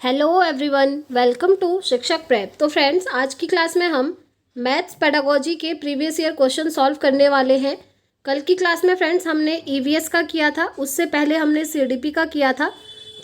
Hello everyone, welcome to शिक्षक prep. तो friends, आज की क्लास में हम मैथ्स पेडागोजी के प्रीवियस ईयर क्वेश्चन सॉल्व करने वाले हैं। कल की क्लास में फ्रेंड्स हमने ईवीएस का किया था, उससे पहले हमने सीडीपी का किया था।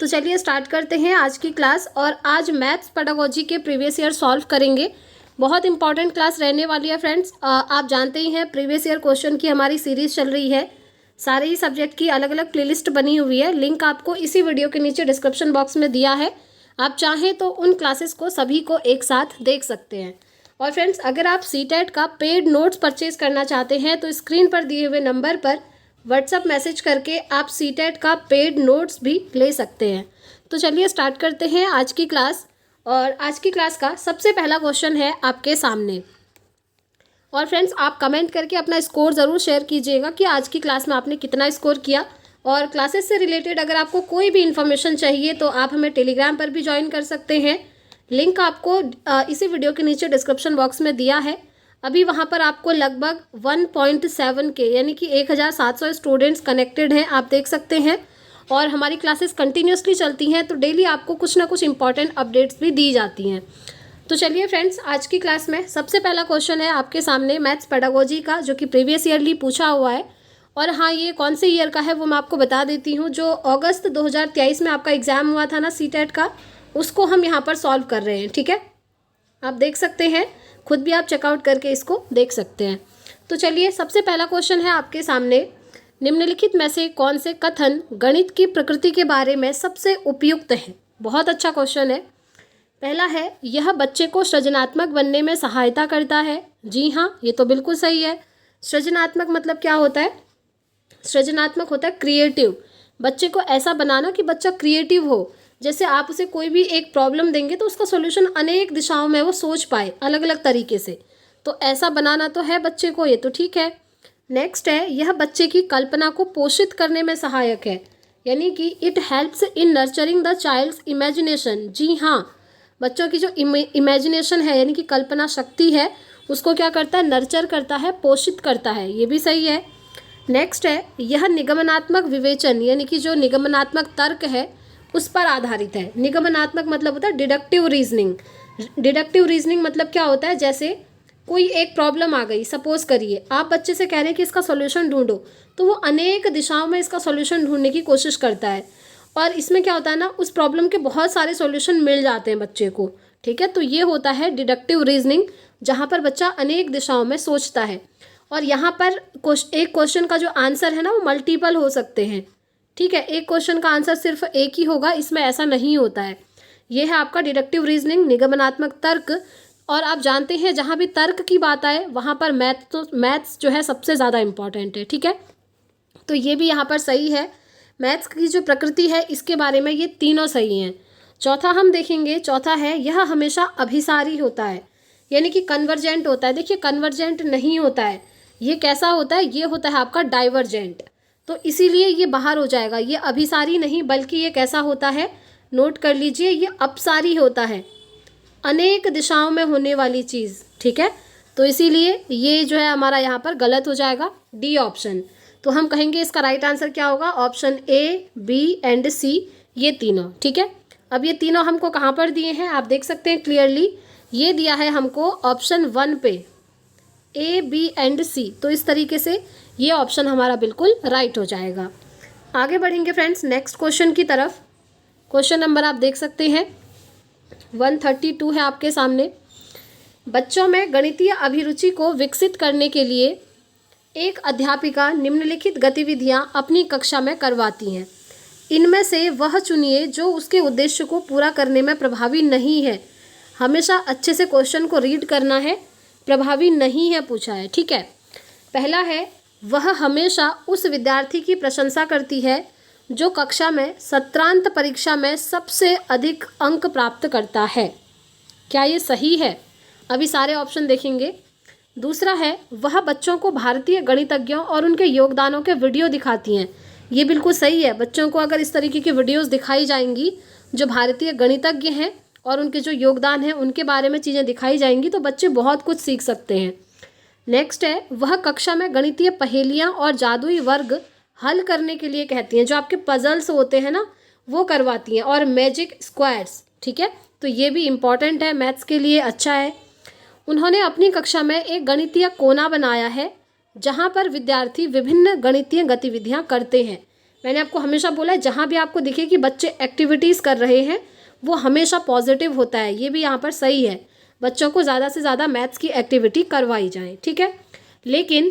तो चलिए स्टार्ट करते हैं आज की क्लास। और आज मैथ्स पेडागोजी के प्रीवियस ईयर सॉल्व करेंगे। बहुत इंपॉर्टेंट क्लास रहने वाली है फ्रेंड्स। आप जानते ही हैं प्रीवियस ईयर क्वेश्चन की हमारी सीरीज़ चल रही है। सारे ही सब्जेक्ट की अलग अलग प्लेलिस्ट बनी हुई है, लिंक आपको इसी वीडियो के नीचे डिस्क्रिप्शन बॉक्स में दिया है। आप चाहें तो उन क्लासेस को सभी को एक साथ देख सकते हैं। और फ्रेंड्स, अगर आप सीटेट का पेड नोट्स परचेज करना चाहते हैं तो स्क्रीन पर दिए हुए नंबर पर व्हाट्सएप मैसेज करके आप सीटेट का पेड नोट्स भी ले सकते हैं। तो चलिए स्टार्ट करते हैं आज की क्लास। और आज की क्लास का सबसे पहला क्वेश्चन है आपके सामने। और फ्रेंड्स, आप कमेंट करके अपना स्कोर ज़रूर शेयर कीजिएगा कि आज की क्लास में आपने कितना स्कोर किया। और क्लासेस से रिलेटेड अगर आपको कोई भी इन्फॉर्मेशन चाहिए तो आप हमें टेलीग्राम पर भी ज्वाइन कर सकते हैं। लिंक आपको इसी वीडियो के नीचे डिस्क्रिप्शन बॉक्स में दिया है। अभी वहां पर आपको लगभग 1.7 के यानी कि 1700 स्टूडेंट्स कनेक्टेड हैं, आप देख सकते हैं। और हमारी क्लासेस कंटिन्यूसली चलती हैं, तो डेली आपको कुछ ना कुछ इंपॉर्टेंट अपडेट्स भी दी जाती हैं। तो चलिए फ्रेंड्स, आज की क्लास में सबसे पहला क्वेश्चन है आपके सामने मैथ्स पेडागोजी का, जो कि प्रीवियस ईयरली पूछा हुआ है। और हाँ, ये कौन से ईयर का है वो मैं आपको बता देती हूँ। जो अगस्त 2023 में आपका एग्ज़ाम हुआ था ना सीटेट का, उसको हम यहाँ पर सॉल्व कर रहे हैं। ठीक है, आप देख सकते हैं, खुद भी आप चेकआउट करके इसको देख सकते हैं। तो चलिए, सबसे पहला क्वेश्चन है आपके सामने। निम्नलिखित में से कौन से कथन गणित की प्रकृति के बारे में सबसे उपयुक्त है? बहुत अच्छा क्वेश्चन है। पहला है, यह बच्चे को सृजनात्मक बनने में सहायता करता है। जी हाँ, ये तो बिल्कुल सही है। सृजनात्मक मतलब क्या होता है? सृजनात्मक होता है क्रिएटिव। बच्चे को ऐसा बनाना कि बच्चा क्रिएटिव हो। जैसे आप उसे कोई भी एक प्रॉब्लम देंगे तो उसका सॉल्यूशन अनेक दिशाओं में वो सोच पाए अलग अलग तरीके से। तो ऐसा बनाना तो है बच्चे को, ये तो ठीक है। नेक्स्ट है, यह बच्चे की कल्पना को पोषित करने में सहायक है, यानी कि it helps in nurturing the child's imagination. जी हाँ, बच्चों की जो इमेजिनेशन है यानी कि कल्पना शक्ति है, उसको क्या करता है? नर्चर करता है, पोषित करता है। ये भी सही है। नेक्स्ट है, यह निगमनात्मक विवेचन यानी कि जो निगमनात्मक तर्क है उस पर आधारित है। निगमनात्मक मतलब होता है डिडक्टिव रीजनिंग। डिडक्टिव रीजनिंग मतलब क्या होता है? जैसे कोई एक प्रॉब्लम आ गई, सपोज करिए आप बच्चे से कह रहे हैं कि इसका सॉल्यूशन ढूंढो, तो वो अनेक दिशाओं में इसका सॉल्यूशन ढूंढने की कोशिश करता है। और इसमें क्या होता है ना, उस प्रॉब्लम के बहुत सारे सॉल्यूशन मिल जाते हैं बच्चे को। ठीक है, तो ये होता है डिडक्टिव रीजनिंग, जहाँ पर बच्चा अनेक दिशाओं में सोचता है। और यहाँ पर एक क्वेश्चन का जो आंसर है ना, वो मल्टीपल हो सकते हैं। ठीक है, एक क्वेश्चन का आंसर सिर्फ एक ही होगा, इसमें ऐसा नहीं होता है। ये है आपका डिडक्टिव रीजनिंग, निगमनात्मक तर्क। और आप जानते हैं, जहाँ भी तर्क की बात आए वहाँ पर मैथ्स जो है सबसे ज़्यादा इम्पॉर्टेंट है। ठीक है, तो ये भी यहाँ पर सही है। मैथ्स की जो प्रकृति है इसके बारे में ये तीनों सही हैं। चौथा हम देखेंगे, चौथा है, यह हमेशा अभिसारी होता है यानी कि कन्वर्जेंट होता है। देखिए, कन्वर्जेंट नहीं होता है, ये कैसा होता है? ये होता है आपका डाइवर्जेंट। तो इसीलिए ये बाहर हो जाएगा। ये अभिसारी नहीं, बल्कि ये कैसा होता है? नोट कर लीजिए, ये अपसारी होता है, अनेक दिशाओं में होने वाली चीज़। ठीक है, तो इसीलिए ये जो है हमारा यहाँ पर गलत हो जाएगा, डी ऑप्शन। तो हम कहेंगे इसका राइट आंसर क्या होगा? ऑप्शन ए, बी एंड सी, ये तीनों। ठीक है, अब ये तीनों हमको कहाँ पर दिए हैं आप देख सकते हैं क्लियरली। ये दिया है हमको ऑप्शन 1 पे, ए, बी एंड सी। तो इस तरीके से ये ऑप्शन हमारा बिल्कुल राइट हो जाएगा। आगे बढ़ेंगे फ्रेंड्स नेक्स्ट क्वेश्चन की तरफ। क्वेश्चन नंबर आप देख सकते हैं 132 है आपके सामने। बच्चों में गणितीय अभिरुचि को विकसित करने के लिए एक अध्यापिका निम्नलिखित गतिविधियां अपनी कक्षा में करवाती हैं। इनमें से वह चुनिए जो उसके उद्देश्य को पूरा करने में प्रभावी नहीं है। हमेशा अच्छे से क्वेश्चन को रीड करना है, प्रभावी नहीं है पूछा है। ठीक है, पहला है, वह हमेशा उस विद्यार्थी की प्रशंसा करती है जो कक्षा में सत्रांत परीक्षा में सबसे अधिक अंक प्राप्त करता है। क्या ये सही है? अभी सारे ऑप्शन देखेंगे। दूसरा है, वह बच्चों को भारतीय गणितज्ञों और उनके योगदानों के वीडियो दिखाती हैं। ये बिल्कुल सही है। बच्चों को अगर इस तरीके की वीडियोस दिखाई जाएंगी जो भारतीय गणितज्ञ हैं और उनके जो योगदान है उनके बारे में चीज़ें दिखाई जाएंगी, तो बच्चे बहुत कुछ सीख सकते हैं। नेक्स्ट है, वह कक्षा में गणितीय पहेलियाँ और जादुई वर्ग हल करने के लिए कहती हैं। जो आपके पजल्स होते हैं ना, वो करवाती हैं, और मैजिक स्क्वायर्स, ठीक है। तो ये भी इम्पॉर्टेंट है, मैथ्स के लिए अच्छा है। उन्होंने अपनी कक्षा में एक गणितीय कोना बनाया है जहाँ पर विद्यार्थी विभिन्न गणितीय गतिविधियाँ करते हैं। मैंने आपको हमेशा बोला है, जहाँ भी आपको दिखे कि बच्चे एक्टिविटीज़ कर रहे हैं वो हमेशा पॉजिटिव होता है। ये भी यहाँ पर सही है, बच्चों को ज़्यादा से ज़्यादा मैथ्स की एक्टिविटी करवाई जाए, ठीक है। लेकिन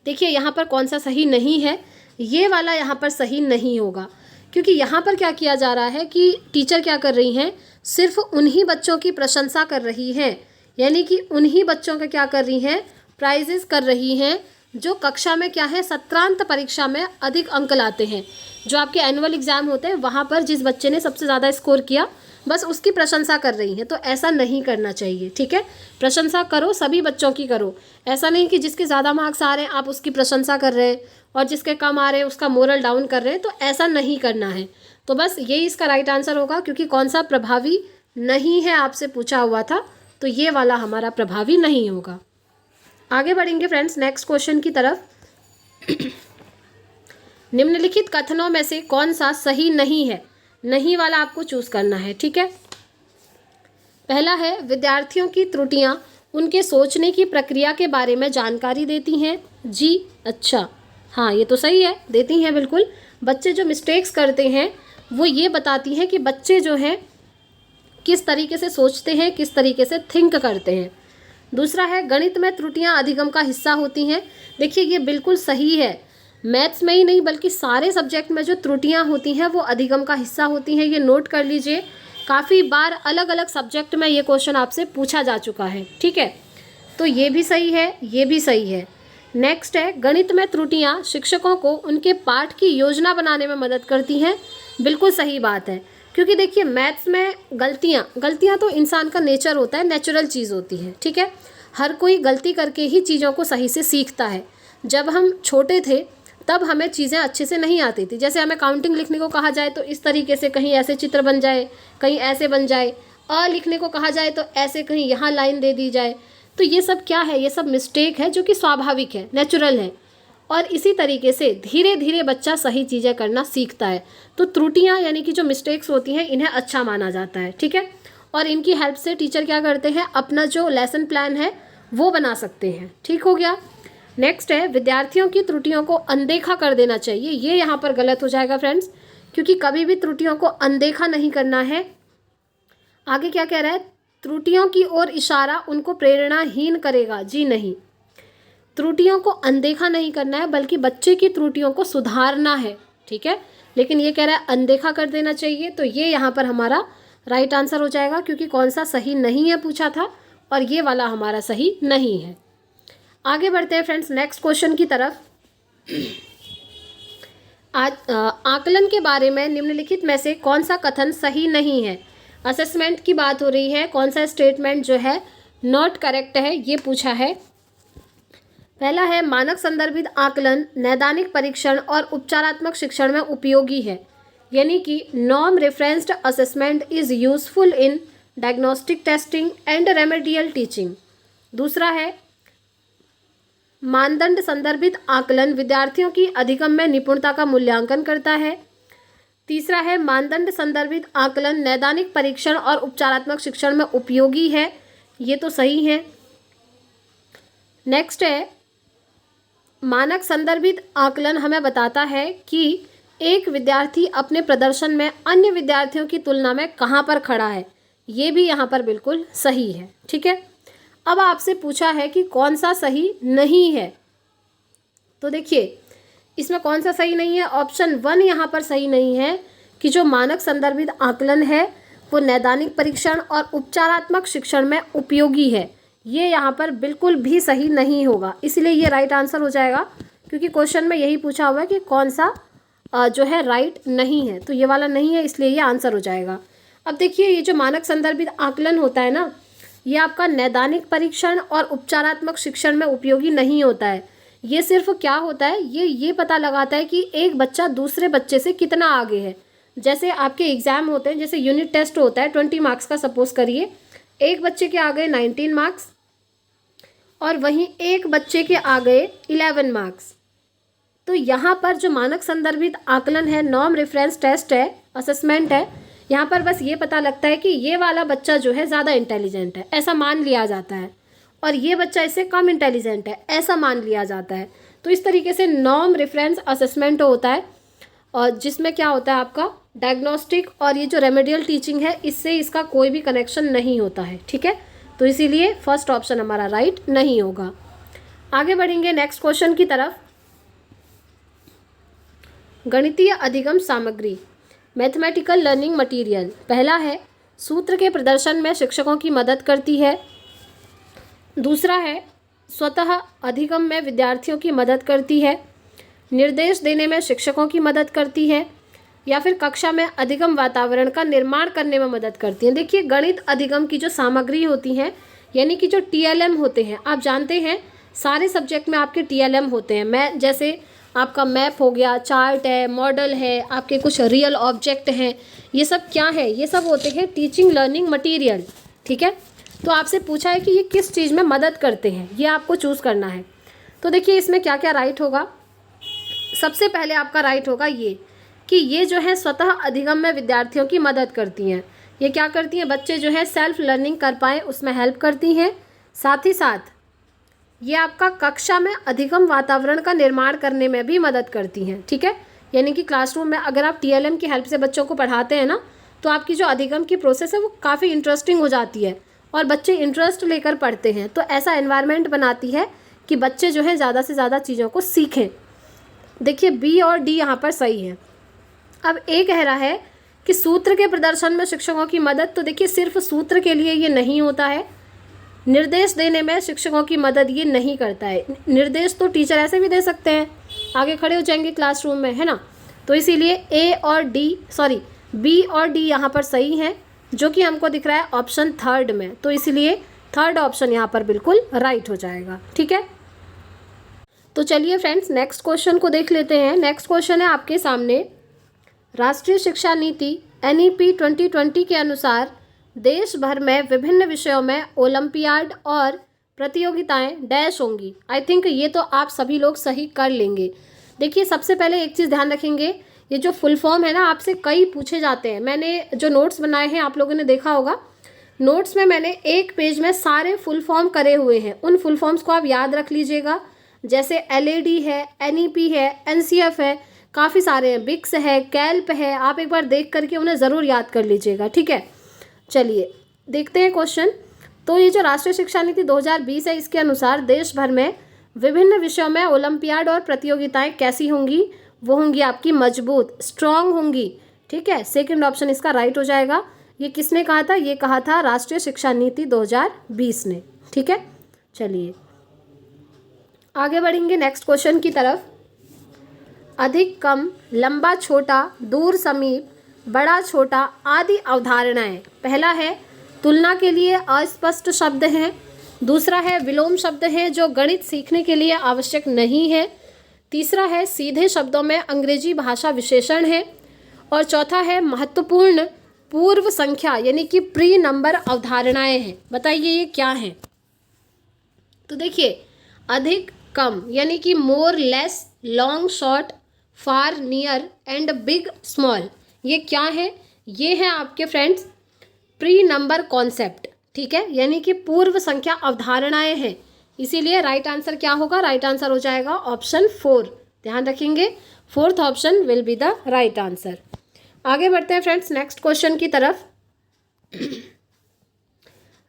देखिए यहाँ पर कौन सा सही नहीं है, ये वाला यहाँ पर सही नहीं होगा, क्योंकि यहाँ पर क्या किया जा रहा है कि टीचर क्या कर रही हैं, सिर्फ उन्हीं बच्चों की प्रशंसा कर रही हैं, यानी कि उन्हीं बच्चों का क्या कर रही हैं, प्राइजेस कर रही हैं जो कक्षा में क्या है, सत्रांत परीक्षा में अधिक अंक लाते हैं। जो आपके एनुअल एग्जाम होते हैं वहाँ पर जिस बच्चे ने सबसे ज़्यादा स्कोर किया बस उसकी प्रशंसा कर रही हैं। तो ऐसा नहीं करना चाहिए, ठीक है। प्रशंसा करो, सभी बच्चों की करो। ऐसा नहीं कि जिसके ज़्यादा मार्क्स आ रहे हैं आप उसकी प्रशंसा कर रहे हैं और जिसके कम आ रहे हैं उसका मोरल डाउन कर रहे हैं, तो ऐसा नहीं करना है। तो बस यही इसका राइट आंसर होगा, क्योंकि कौन सा प्रभावी नहीं है आपसे पूछा हुआ था, तो ये वाला हमारा प्रभावी नहीं होगा। आगे बढ़ेंगे फ्रेंड्स नेक्स्ट क्वेश्चन की तरफ। निम्नलिखित कथनों में से कौन सा सही नहीं है, नहीं वाला आपको चूज करना है, ठीक है। पहला है, विद्यार्थियों की त्रुटियां उनके सोचने की प्रक्रिया के बारे में जानकारी देती हैं। जी अच्छा, हाँ ये तो सही है, देती हैं बिल्कुल। बच्चे जो मिस्टेक्स करते हैं वो ये बताती हैं कि बच्चे जो हैं किस तरीके से सोचते हैं, किस तरीके से थिंक करते हैं। दूसरा है, गणित में त्रुटियां अधिगम का हिस्सा होती हैं। देखिए ये बिल्कुल सही है, मैथ्स में ही नहीं बल्कि सारे सब्जेक्ट में जो त्रुटियां होती हैं वो अधिगम का हिस्सा होती हैं। ये नोट कर लीजिए, काफ़ी बार अलग अलग सब्जेक्ट में ये क्वेश्चन आपसे पूछा जा चुका है, ठीक है। तो ये भी सही है, ये भी सही है। नेक्स्ट है, गणित में त्रुटियां शिक्षकों को उनके पाठ की योजना बनाने में मदद करती हैं। बिल्कुल सही बात है, क्योंकि देखिए मैथ्स में गलतियां तो इंसान का नेचर होता है, नेचुरल चीज़ होती है, ठीक है। हर कोई गलती करके ही चीज़ों को सही से सीखता है। जब हम छोटे थे तब हमें चीज़ें अच्छे से नहीं आती थी। जैसे हमें काउंटिंग लिखने को कहा जाए तो इस तरीके से कहीं ऐसे चित्र बन जाए, कहीं ऐसे बन जाए। अ लिखने को कहा जाए तो ऐसे कहीं यहाँ लाइन दे दी जाए। तो ये सब क्या है, ये सब मिस्टेक है जो कि स्वाभाविक है, नेचुरल है। और इसी तरीके से धीरे धीरे बच्चा सही चीज़ें करना सीखता है। तो त्रुटियाँ यानी कि जो मिस्टेक्स होती हैं इन्हें अच्छा माना जाता है, ठीक है। और इनकी हेल्प से टीचर क्या करते हैं, अपना जो लेसन प्लान है वो बना सकते हैं, ठीक हो गया। नेक्स्ट है, विद्यार्थियों की त्रुटियों को अनदेखा कर देना चाहिए। ये यहाँ पर गलत हो जाएगा फ्रेंड्स, क्योंकि कभी भी त्रुटियों को अनदेखा नहीं करना है। आगे क्या कह रहा है, त्रुटियों की ओर इशारा उनको प्रेरणाहीन करेगा। जी नहीं, त्रुटियों को अनदेखा नहीं करना है बल्कि बच्चे की त्रुटियों को सुधारना है, ठीक है। लेकिन ये कह रहा है अनदेखा कर देना चाहिए, तो ये यहाँ पर हमारा राइट आंसर हो जाएगा, क्योंकि कौन सा सही नहीं है पूछा था और ये वाला हमारा सही नहीं है। आगे बढ़ते हैं फ्रेंड्स नेक्स्ट क्वेश्चन की तरफ। आज आकलन के बारे में निम्नलिखित में से कौन सा कथन सही नहीं है। असेसमेंट की बात हो रही है, कौन सा स्टेटमेंट जो है नॉट करेक्ट है ये पूछा है। पहला है, मानक संदर्भित आकलन नैदानिक परीक्षण और उपचारात्मक शिक्षण में उपयोगी है, यानी कि norm referenced assessment is useful in diagnostic testing and remedial teaching. दूसरा है, मानदंड संदर्भित आकलन विद्यार्थियों की अधिगम में निपुणता का मूल्यांकन करता है। तीसरा है, मानदंड संदर्भित आकलन नैदानिक परीक्षण और उपचारात्मक शिक्षण में उपयोगी है। ये तो सही है। नेक्स्ट है, मानक संदर्भित आकलन हमें बताता है कि एक विद्यार्थी अपने प्रदर्शन में अन्य विद्यार्थियों की तुलना में कहाँ पर खड़ा है। ये भी यहाँ पर बिल्कुल सही है, ठीक है। अब आपसे पूछा है कि कौन सा सही नहीं है, तो देखिए इसमें कौन सा सही नहीं है। ऑप्शन 1 यहाँ पर सही नहीं है कि जो मानक संदर्भित आकलन है वो नैदानिक परीक्षण और उपचारात्मक शिक्षण में उपयोगी है। ये यहाँ पर बिल्कुल भी सही नहीं होगा, इसलिए ये राइट आंसर हो जाएगा, क्योंकि क्वेश्चन में यही पूछा हुआ है कि कौन सा जो है राइट नहीं है, तो ये वाला नहीं है, इसलिए ये आंसर हो जाएगा। अब देखिए ये जो मानक संदर्भित आकलन होता है ना, ये आपका नैदानिक परीक्षण और उपचारात्मक शिक्षण में उपयोगी नहीं होता है। ये सिर्फ क्या होता है, ये पता लगाता है कि एक बच्चा दूसरे बच्चे से कितना आगे है। जैसे आपके एग्ज़ाम होते हैं, जैसे यूनिट टेस्ट होता है 20 मार्क्स का, सपोज करिए एक बच्चे के आ गए 19 मार्क्स और वहीं एक बच्चे के आ गए 11 मार्क्स। तो यहाँ पर जो मानक संदर्भित आकलन है, नॉर्म रेफरेंस टेस्ट है, असेसमेंट है, यहाँ पर बस ये पता लगता है कि ये वाला बच्चा जो है ज़्यादा इंटेलिजेंट है, ऐसा मान लिया जाता है, और ये बच्चा इससे कम इंटेलिजेंट है, ऐसा मान लिया जाता है। तो इस तरीके से नॉर्म रेफरेंस असेसमेंट होता है, और जिसमें क्या होता है आपका डायग्नोस्टिक और ये जो रेमेडियल टीचिंग है इससे इसका कोई भी कनेक्शन नहीं होता है। ठीक है, तो इसीलिए फर्स्ट ऑप्शन हमारा राइट नहीं होगा। आगे बढ़ेंगे नेक्स्ट क्वेश्चन की तरफ। गणितीय अधिगम सामग्री, मैथमेटिकल लर्निंग मटेरियल। पहला है सूत्र के प्रदर्शन में शिक्षकों की मदद करती है। दूसरा है स्वतः अधिगम में विद्यार्थियों की मदद करती है। निर्देश देने में शिक्षकों की मदद करती है, या फिर कक्षा में अधिगम वातावरण का निर्माण करने में मदद करती है। देखिए, गणित अधिगम की जो सामग्री होती है, यानी कि जो TLM होते हैं, आप जानते हैं सारे सब्जेक्ट में आपके TLM होते हैं। मैं जैसे आपका मैप हो गया, चार्ट है, मॉडल है, आपके कुछ रियल ऑब्जेक्ट हैं, ये सब क्या है, ये सब होते हैं टीचिंग लर्निंग मटीरियल। ठीक है, तो आपसे पूछा है कि ये किस चीज़ में मदद करते हैं, ये आपको चूज़ करना है। तो देखिए इसमें क्या क्या राइट होगा। सबसे पहले आपका राइट होगा ये कि ये जो है स्वतः अधिगम में विद्यार्थियों की मदद करती हैं। ये क्या करती हैं, बच्चे जो है सेल्फ लर्निंग कर पाएँ उसमें हेल्प करती हैं। साथ ही साथ ये आपका कक्षा में अधिगम वातावरण का निर्माण करने में भी मदद करती हैं। ठीक है, यानी कि क्लासरूम में अगर आप TLM की हेल्प से बच्चों को पढ़ाते हैं ना, तो आपकी जो अधिगम की प्रोसेस है वो काफ़ी इंटरेस्टिंग हो जाती है और बच्चे इंटरेस्ट लेकर पढ़ते हैं। तो ऐसा एनवायरनमेंट बनाती है कि बच्चे जो है ज़्यादा से ज़्यादा चीज़ों को सीखें। देखिए B और D यहाँ पर सही है। अब A कह रहा है कि सूत्र के प्रदर्शन में शिक्षकों की मदद, तो देखिए सिर्फ सूत्र के लिए ये नहीं होता है। निर्देश देने में शिक्षकों की मदद ये नहीं करता है। निर्देश तो टीचर ऐसे भी दे सकते हैं, आगे खड़े हो जाएंगे क्लासरूम में, है ना। तो इसीलिए B और D यहाँ पर सही हैं, जो कि हमको दिख रहा है ऑप्शन थर्ड में। तो इसलिए थर्ड ऑप्शन यहाँ पर बिल्कुल राइट हो जाएगा। ठीक है, तो चलिए फ्रेंड्स नेक्स्ट क्वेश्चन को देख लेते हैं। नेक्स्ट क्वेश्चन है आपके सामने, राष्ट्रीय शिक्षा नीति NEP 2020 के अनुसार देश भर में विभिन्न विषयों में ओलंपियाड और प्रतियोगिताएं डैश होंगी। आई थिंक ये तो आप सभी लोग सही कर लेंगे। देखिए सबसे पहले एक चीज़ ध्यान रखेंगे, ये जो फुल फॉर्म है ना आपसे कई पूछे जाते हैं। मैंने जो नोट्स बनाए हैं आप लोगों ने देखा होगा, नोट्स में मैंने एक पेज में सारे फुल फॉर्म करे हुए हैं। उन फुल फॉर्म्स को आप याद रख लीजिएगा, जैसे LAD है, NEP है, NCF है, काफ़ी सारे हैं, बिक्स है, कैल्प है। आप एक बार देख करके उन्हें ज़रूर याद कर लीजिएगा। ठीक है, चलिए देखते हैं क्वेश्चन। तो ये जो राष्ट्रीय शिक्षा नीति 2020 है, इसके अनुसार देश भर में विभिन्न विषयों में ओलंपियाड और प्रतियोगिताएं कैसी होंगी, वो होंगी आपकी मजबूत, स्ट्रॉन्ग होंगी। ठीक है, सेकंड ऑप्शन इसका राइट हो जाएगा। ये किसने कहा था, ये कहा था राष्ट्रीय शिक्षा नीति 2020 ने। ठीक है, चलिए आगे बढ़ेंगे नेक्स्ट क्वेश्चन की तरफ। अधिक कम, लंबा छोटा, दूर समीप, बड़ा छोटा आदि अवधारणाएं। पहला है तुलना के लिए अस्पष्ट शब्द हैं। दूसरा है विलोम शब्द हैं जो गणित सीखने के लिए आवश्यक नहीं है। तीसरा है सीधे शब्दों में अंग्रेजी भाषा विशेषण है। और चौथा है महत्वपूर्ण पूर्व संख्या यानी कि प्री नंबर अवधारणाएं हैं। बताइए ये क्या हैं। तो देखिए अधिक कम यानी कि more less, long short, far near and big small, ये क्या है, ये है आपके फ्रेंड्स प्री नंबर कॉन्सेप्ट। ठीक है, यानी कि पूर्व संख्या अवधारणाएं हैं। इसीलिए राइट आंसर क्या होगा, राइट आंसर हो जाएगा ऑप्शन 4। ध्यान रखेंगे, fourth option will be the right answer. आगे बढ़ते हैं फ्रेंड्स नेक्स्ट क्वेश्चन की तरफ।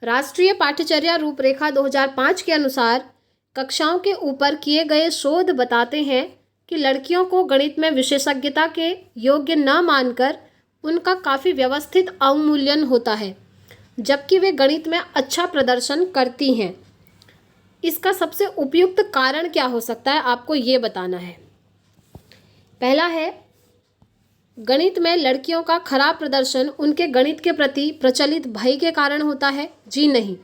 राष्ट्रीय पाठ्यचर्या रूपरेखा 2005 के अनुसार कक्षाओं के ऊपर किए गए शोध बताते हैं कि लड़कियों को गणित में विशेषज्ञता के योग्य न मानकर उनका काफ़ी व्यवस्थित अवमूल्यन होता है, जबकि वे गणित में अच्छा प्रदर्शन करती हैं। इसका सबसे उपयुक्त कारण क्या हो सकता है, आपको ये बताना है। पहला है गणित में लड़कियों का खराब प्रदर्शन उनके गणित के प्रति प्रचलित भय के कारण होता है। जी नहीं,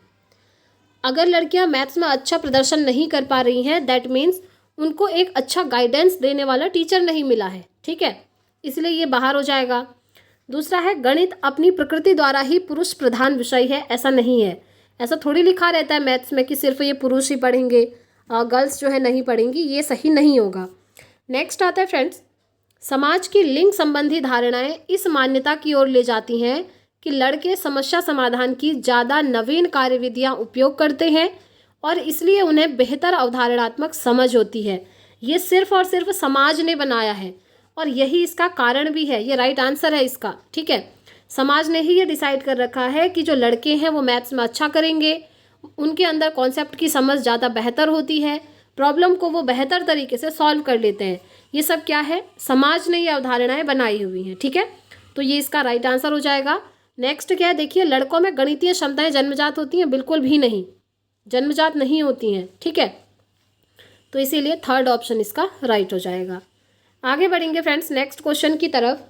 अगर लड़कियां मैथ्स में अच्छा प्रदर्शन नहीं कर पा रही हैं दैट मीन्स उनको एक अच्छा गाइडेंस देने वाला टीचर नहीं मिला है। ठीक है, इसलिए ये बाहर हो जाएगा। दूसरा है गणित अपनी प्रकृति द्वारा ही पुरुष प्रधान विषय है, ऐसा नहीं है। ऐसा थोड़ी लिखा रहता है मैथ्स में कि सिर्फ ये पुरुष ही पढ़ेंगे, गर्ल्स जो है नहीं पढ़ेंगी, ये सही नहीं होगा। नेक्स्ट आता है फ्रेंड्स समाज की लिंग संबंधी धारणाएं इस मान्यता की ओर ले जाती हैं कि लड़के समस्या समाधान की ज़्यादा नवीन कार्यविधियां उपयोग करते हैं और इसलिए उन्हें बेहतर अवधारणात्मक समझ होती है। ये सिर्फ और सिर्फ समाज ने बनाया है और यही इसका कारण भी है। ये राइट आंसर है इसका, ठीक है। समाज ने ही ये डिसाइड कर रखा है कि जो लड़के हैं वो मैथ्स में अच्छा करेंगे, उनके अंदर कॉन्सेप्ट की समझ ज़्यादा बेहतर होती है, प्रॉब्लम को वो बेहतर तरीके से सॉल्व कर लेते हैं। ये सब क्या है, समाज ने ये अवधारणाएं बनाई हुई हैं, ठीक है। तो ये इसका राइट आंसर हो जाएगा। नेक्स्ट क्या है, देखिए, लड़कों में गणितीय क्षमताएं जन्मजात होती हैं? बिल्कुल भी नहीं, जन्मजात नहीं होती हैं, ठीक है। तो इसीलिए थर्ड ऑप्शन इसका राइट हो जाएगा। आगे बढ़ेंगे फ्रेंड्स नेक्स्ट क्वेश्चन की तरफ।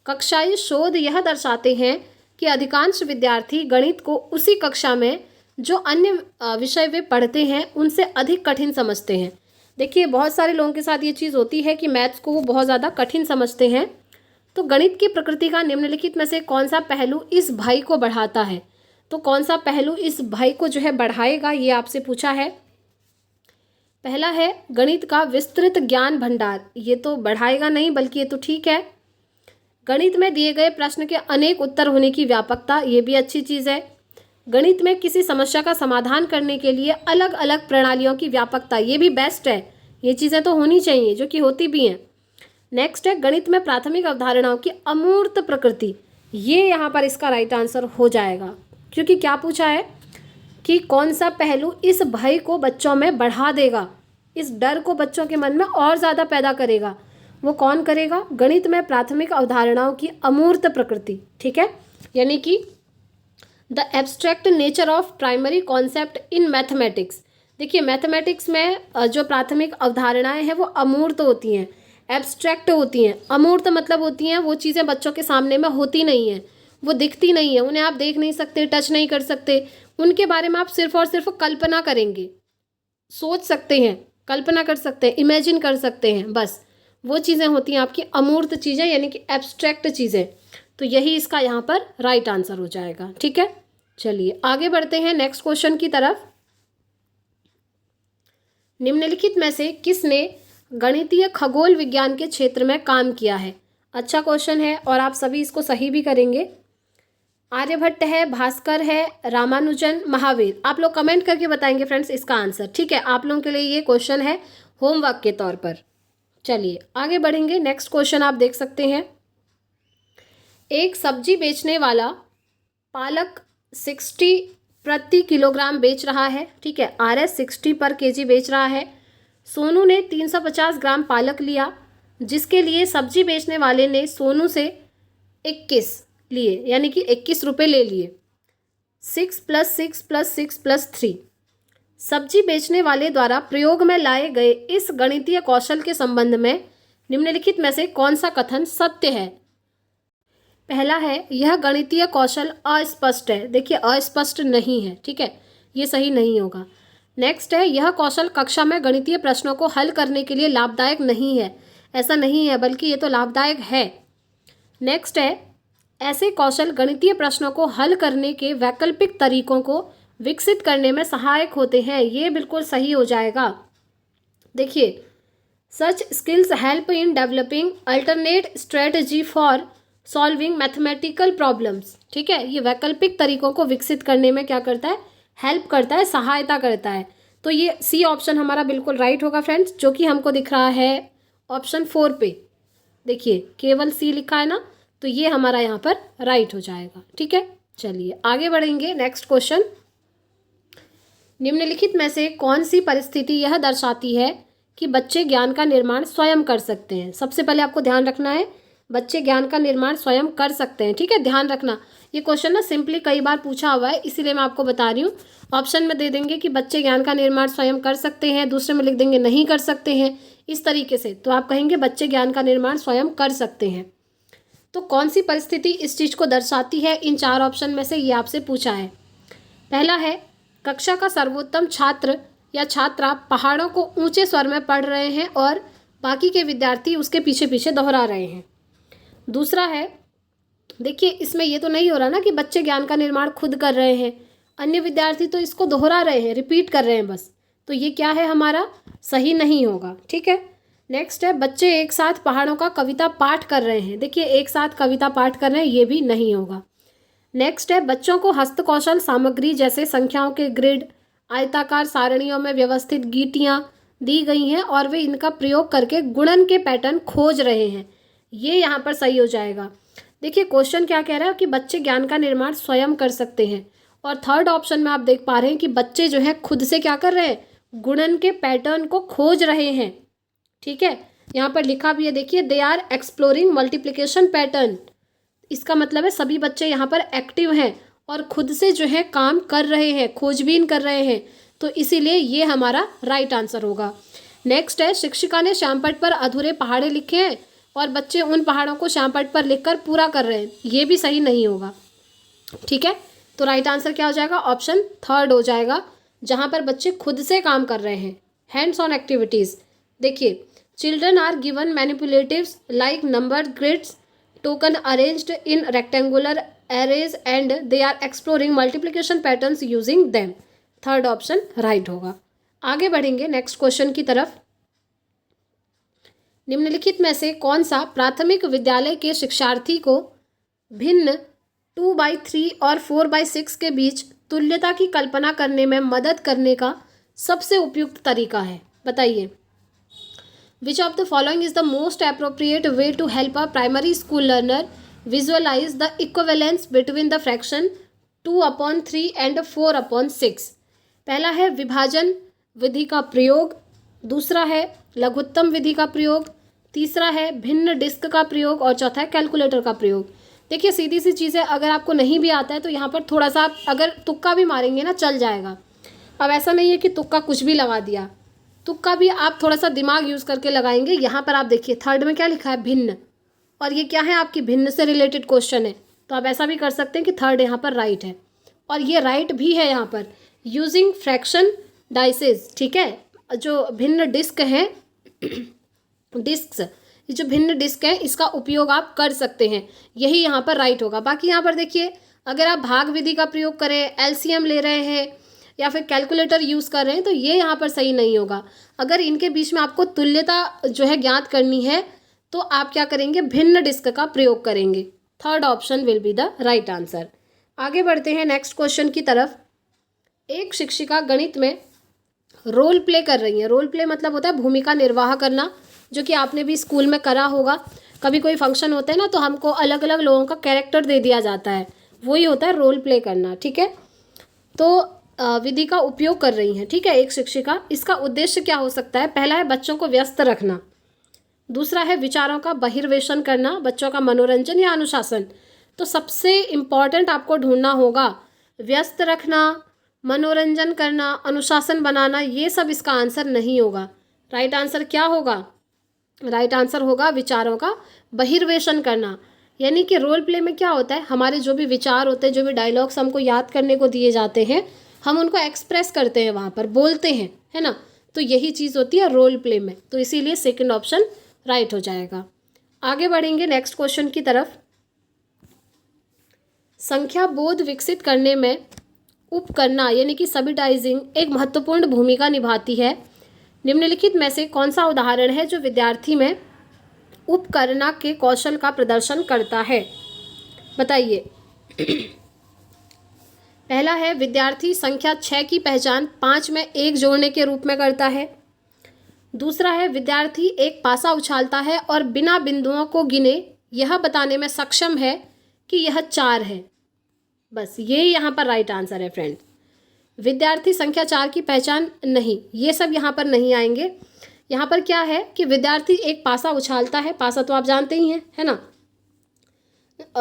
कक्षाई शोध यह दर्शाते हैं कि अधिकांश विद्यार्थी गणित को उसी कक्षा में जो अन्य विषय वे पढ़ते हैं उनसे अधिक कठिन समझते हैं। देखिए, बहुत सारे लोगों के साथ ये चीज़ होती है कि मैथ्स को वो बहुत ज़्यादा कठिन समझते हैं। तो गणित की प्रकृति का निम्नलिखित में से कौन सा पहलू इस भय को बढ़ाता है? तो कौन सा पहलू इस भय को जो है बढ़ाएगा, ये आपसे पूछा है। पहला है गणित का विस्तृत ज्ञान भंडार, ये तो बढ़ाएगा नहीं, बल्कि ये तो ठीक है। गणित में दिए गए प्रश्न के अनेक उत्तर होने की व्यापकता, ये भी अच्छी चीज़ है। गणित में किसी समस्या का समाधान करने के लिए अलग अलग प्रणालियों की व्यापकता, ये भी बेस्ट है। ये चीज़ें तो होनी चाहिए, जो कि होती भी हैं। नेक्स्ट है गणित में प्राथमिक अवधारणाओं की अमूर्त प्रकृति, ये यहाँ पर इसका राइट आंसर हो जाएगा। क्योंकि क्या पूछा है कि कौन सा पहलू इस भय को बच्चों में बढ़ा देगा, इस डर को बच्चों के मन में और ज़्यादा पैदा करेगा। वो कौन करेगा? गणित में प्राथमिक अवधारणाओं की अमूर्त प्रकृति, ठीक है। यानी कि the abstract nature of primary concept in mathematics. देखिए, मैथमेटिक्स में जो प्राथमिक अवधारणाएं हैं वो अमूर्त होती हैं, एब्स्ट्रैक्ट होती हैं। अमूर्त मतलब होती हैं वो चीज़ें बच्चों के सामने में होती नहीं हैं, वो दिखती नहीं है, उन्हें आप देख नहीं सकते, टच नहीं कर सकते, उनके बारे में आप सिर्फ और सिर्फ कल्पना करेंगे, सोच सकते हैं, कल्पना कर सकते हैं, इमेजिन कर सकते हैं, बस वो चीज़ें होती हैं आपकी अमूर्त चीज़ें, यानी कि एब्स्ट्रैक्ट चीज़ें। तो यही इसका यहाँ पर राइट आंसर हो जाएगा, ठीक है। चलिए आगे बढ़ते हैं नेक्स्ट क्वेश्चन की तरफ। निम्नलिखित में से किसने गणितीय खगोल विज्ञान के क्षेत्र में काम किया है? अच्छा क्वेश्चन है और आप सभी इसको सही भी करेंगे। आर्यभट्ट है, भास्कर है, रामानुजन, महावीर। आप लोग कमेंट करके बताएंगे फ्रेंड्स इसका आंसर, ठीक है। आप लोगों के लिए ये क्वेश्चन है होमवर्क के तौर पर। चलिए आगे बढ़ेंगे। नेक्स्ट क्वेश्चन आप देख सकते हैं। एक सब्जी बेचने वाला पालक 60 प्रति किलोग्राम बेच रहा है, ठीक है। RS 60 पर केजी बेच रहा है। सोनू ने 350 ग्राम पालक लिया, जिसके लिए सब्जी बेचने वाले ने सोनू से 21 लिए, यानी कि 21 रुपये ले लिए। 6 + 6 + 6 + 3 सब्जी बेचने वाले द्वारा प्रयोग में लाए गए इस गणितीय कौशल के संबंध में निम्नलिखित में से कौन सा कथन सत्य है? पहला है यह गणितीय कौशल अस्पष्ट है। देखिए, अस्पष्ट नहीं है, ठीक है, ये सही नहीं होगा। नेक्स्ट है यह कौशल कक्षा में गणितीय प्रश्नों को हल करने के लिए लाभदायक नहीं है। ऐसा नहीं है, बल्कि ये तो लाभदायक है। नेक्स्ट है ऐसे कौशल गणितीय प्रश्नों को हल करने के वैकल्पिक तरीकों को विकसित करने में सहायक होते हैं। ये बिल्कुल सही हो जाएगा। देखिए, such skills help in developing alternate strategy for solving mathematical problems, ठीक है। ये वैकल्पिक तरीकों को विकसित करने में क्या करता है? हेल्प करता है, सहायता करता है। तो ये सी ऑप्शन हमारा बिल्कुल राइट होगा फ्रेंड्स, जो कि हमको दिख रहा है ऑप्शन 4 पे। देखिए, केवल सी लिखा है ना, तो ये हमारा यहाँ पर राइट हो जाएगा, ठीक है। चलिए आगे बढ़ेंगे। नेक्स्ट क्वेश्चन, निम्नलिखित में से कौन सी परिस्थिति यह दर्शाती है कि बच्चे ज्ञान का निर्माण स्वयं कर सकते हैं? सबसे पहले आपको ध्यान रखना है, बच्चे ज्ञान का निर्माण स्वयं कर सकते हैं, ठीक है। ध्यान रखना, ये क्वेश्चन ना सिंपली कई बार पूछा हुआ है, इसीलिए मैं आपको बता रही हूँ। ऑप्शन में दे देंगे कि बच्चे ज्ञान का निर्माण स्वयं कर सकते हैं, दूसरे में लिख देंगे नहीं कर सकते हैं, इस तरीके से। तो आप कहेंगे बच्चे ज्ञान का निर्माण स्वयं कर सकते हैं। तो कौन सी परिस्थिति इस चीज़ को दर्शाती है? इन 4 ऑप्शन में से ये आपसे पूछा है। पहला है कक्षा का सर्वोत्तम छात्र या छात्रा पहाड़ों को ऊंचे स्वर में पढ़ रहे हैं और बाकी के विद्यार्थी उसके पीछे पीछे दोहरा रहे हैं। दूसरा है, देखिए इसमें ये तो नहीं हो रहा ना कि बच्चे ज्ञान का निर्माण खुद कर रहे हैं, अन्य विद्यार्थी तो इसको दोहरा रहे हैं, रिपीट कर रहे हैं बस। तो ये क्या है हमारा? सही नहीं होगा, ठीक है। नेक्स्ट है बच्चे एक साथ पहाड़ों का कविता पाठ कर रहे हैं। देखिए एक साथ कविता पाठ कर रहे हैं, ये भी नहीं होगा। नेक्स्ट है बच्चों को हस्तकौशल सामग्री जैसे संख्याओं के ग्रिड, आयताकार सारणियों में व्यवस्थित गीटियाँ दी गई हैं और वे इनका प्रयोग करके गुणन के पैटर्न खोज रहे हैं। ये यहाँ पर सही हो जाएगा। देखिए क्वेश्चन क्या कह रहा है कि बच्चे ज्ञान का निर्माण स्वयं कर सकते हैं, और थर्ड ऑप्शन में आप देख पा रहे हैं कि बच्चे जो है खुद से क्या कर रहे हैं, गुणन के पैटर्न को खोज रहे हैं। ठीक है, यहाँ पर लिखा भी है, देखिए they are exploring multiplication pattern. इसका मतलब है सभी बच्चे यहाँ पर एक्टिव हैं और खुद से जो है काम कर रहे हैं, खोजबीन कर रहे हैं, तो इसीलिए ये हमारा राइट आंसर होगा। नेक्स्ट है शिक्षिका ने श्यामपट्ट पर अधूरे पहाड़े लिखे हैं और बच्चे उन पहाड़ों को श्यामपट्ट पर लिखकर पूरा कर रहे हैं। ये भी सही नहीं होगा। ठीक है, तो राइट आंसर क्या हो जाएगा, ऑप्शन थर्ड हो जाएगा, जहाँ पर बच्चे खुद से काम कर रहे हैं, हैंड्स ऑन एक्टिविटीज़। देखिए children are given manipulatives like number grids token arranged in rectangular arrays and they are exploring multiplication patterns using them. Third option right होगा। आगे बढ़ेंगे नेक्स्ट क्वेश्चन की तरफ। निम्नलिखित में से कौन सा प्राथमिक विद्यालय के शिक्षार्थी को भिन्न 2/3 और 4/6 के बीच तुल्यता की कल्पना करने में मदद करने का सबसे उपयुक्त तरीका है? बताइए। Which of the following is the most appropriate way to help a primary school learner visualize the equivalence between the fraction 2/3 and 4/6? पहला है विभाजन विधि का प्रयोग, दूसरा है लघुत्तम विधि का प्रयोग, तीसरा है भिन्न डिस्क का प्रयोग और चौथा है कैलकुलेटर का प्रयोग। देखिए सीधी सी चीज़ है, अगर आपको नहीं भी आता है तो यहाँ पर थोड़ा सा आप अगर तुक्का भी मारेंगे ना चल जाएगा। अब ऐसा नहीं है कि तुक्का कुछ भी लगा दिया, तुक्का भी आप थोड़ा सा दिमाग यूज़ करके लगाएंगे। यहाँ पर आप देखिए थर्ड में क्या लिखा है, भिन्न, और ये क्या है आपकी भिन्न से रिलेटेड क्वेश्चन है, तो आप ऐसा भी कर सकते हैं कि थर्ड यहाँ पर राइट है, और ये राइट भी है यहाँ पर यूजिंग फ्रैक्शन डाइसेस। ठीक है, जो भिन्न डिस्क है डिस्क, ये जो भिन्न डिस्क है इसका उपयोग आप कर सकते हैं, यही यहाँ पर राइट होगा। बाकी यहाँ पर देखिए अगर आप भाग विधि का प्रयोग करें, एलसीएम ले रहे हैं या फिर कैलकुलेटर यूज़ कर रहे हैं तो ये यहाँ पर सही नहीं होगा। अगर इनके बीच में आपको तुल्यता जो है ज्ञात करनी है तो आप क्या करेंगे, भिन्न डिस्क का प्रयोग करेंगे। Third option will be the right answer. आगे बढ़ते हैं नेक्स्ट क्वेश्चन की तरफ। एक शिक्षिका गणित में रोल प्ले कर रही है। रोल प्ले मतलब होता है भूमिका निर्वाह करना, जो कि आपने भी स्कूल में करा होगा। कभी कोई फंक्शन होता है ना तो हमको अलग अलग लोगों का कैरेक्टर दे दिया जाता है, वही होता है रोल प्ले करना। ठीक है, तो विधि का उपयोग कर रही हैं, ठीक है, एक शिक्षिका। इसका उद्देश्य क्या हो सकता है? पहला है बच्चों को व्यस्त रखना, दूसरा है विचारों का बहिर्वेशन करना, बच्चों का मनोरंजन या अनुशासन। तो सबसे इम्पॉर्टेंट आपको ढूंढना होगा व्यस्त रखना, मनोरंजन करना, अनुशासन बनाना, ये सब इसका आंसर नहीं होगा। राइट आंसर क्या होगा? राइट आंसर होगा विचारों का बहिर्वेशन करना। यानी कि रोल प्ले में क्या होता है, हमारे जो भी विचार होते हैं, जो भी डायलॉग्स हमको याद करने को दिए जाते हैं, हम उनको एक्सप्रेस करते हैं, वहाँ पर बोलते हैं, है ना। तो यही चीज़ होती है रोल प्ले में, तो इसीलिए सेकंड ऑप्शन राइट हो जाएगा। आगे बढ़ेंगे नेक्स्ट क्वेश्चन की तरफ। संख्या बोध विकसित करने में उपकरना यानी कि सबिटाइजिंग एक महत्वपूर्ण भूमिका निभाती है। निम्नलिखित में से कौन सा उदाहरण है जो विद्यार्थी में उपकरना के कौशल का प्रदर्शन करता है? बताइए। पहला है विद्यार्थी संख्या 6 की पहचान 5 में 1 जोड़ने के रूप में करता है। दूसरा है विद्यार्थी एक पासा उछालता है और बिना बिंदुओं को गिने यह बताने में सक्षम है कि यह 4 है। बस ये यहाँ पर राइट आंसर है फ्रेंड। विद्यार्थी संख्या 4 की पहचान नहीं, ये सब यहाँ पर नहीं आएंगे। यहाँ पर क्या है कि विद्यार्थी एक पासा उछालता है, पासा तो आप जानते ही हैं, है ना,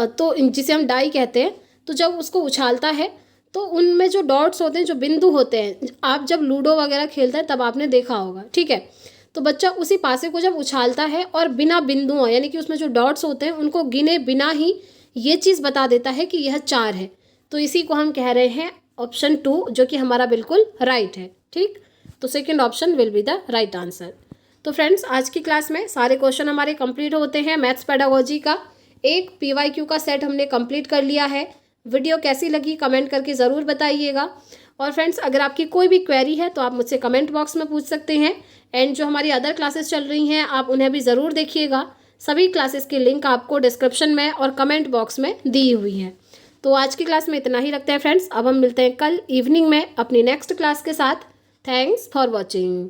तो जिसे हम डाई कहते हैं। तो जब उसको उछालता है तो उनमें जो डॉट्स होते हैं, जो बिंदु होते हैं, आप जब लूडो वगैरह खेलते हैं तब आपने देखा होगा, ठीक है। तो बच्चा उसी पासे को जब उछालता है और बिना बिंदुओं यानी कि उसमें जो डॉट्स होते हैं उनको गिने बिना ही ये चीज़ बता देता है कि यह 4 है। तो इसी को हम कह रहे हैं ऑप्शन 2, जो कि हमारा बिल्कुल राइट है। ठीक, तो second option will be the right answer. तो फ्रेंड्स आज की क्लास में सारे क्वेश्चन हमारे कंप्लीट होते हैं। मैथ्स पेडागोजी का एक PYQ का सेट हमने कंप्लीट कर लिया है। वीडियो कैसी लगी कमेंट करके ज़रूर बताइएगा। और फ्रेंड्स अगर आपकी कोई भी क्वेरी है तो आप मुझसे कमेंट बॉक्स में पूछ सकते हैं। एंड जो हमारी अदर क्लासेस चल रही हैं आप उन्हें भी ज़रूर देखिएगा। सभी क्लासेस की लिंक आपको डिस्क्रिप्शन में और कमेंट बॉक्स में दी हुई है। तो आज की क्लास में इतना ही रखते हैं फ्रेंड्स। अब हम मिलते हैं कल इवनिंग में अपनी नेक्स्ट क्लास के साथ। Thanks for watching.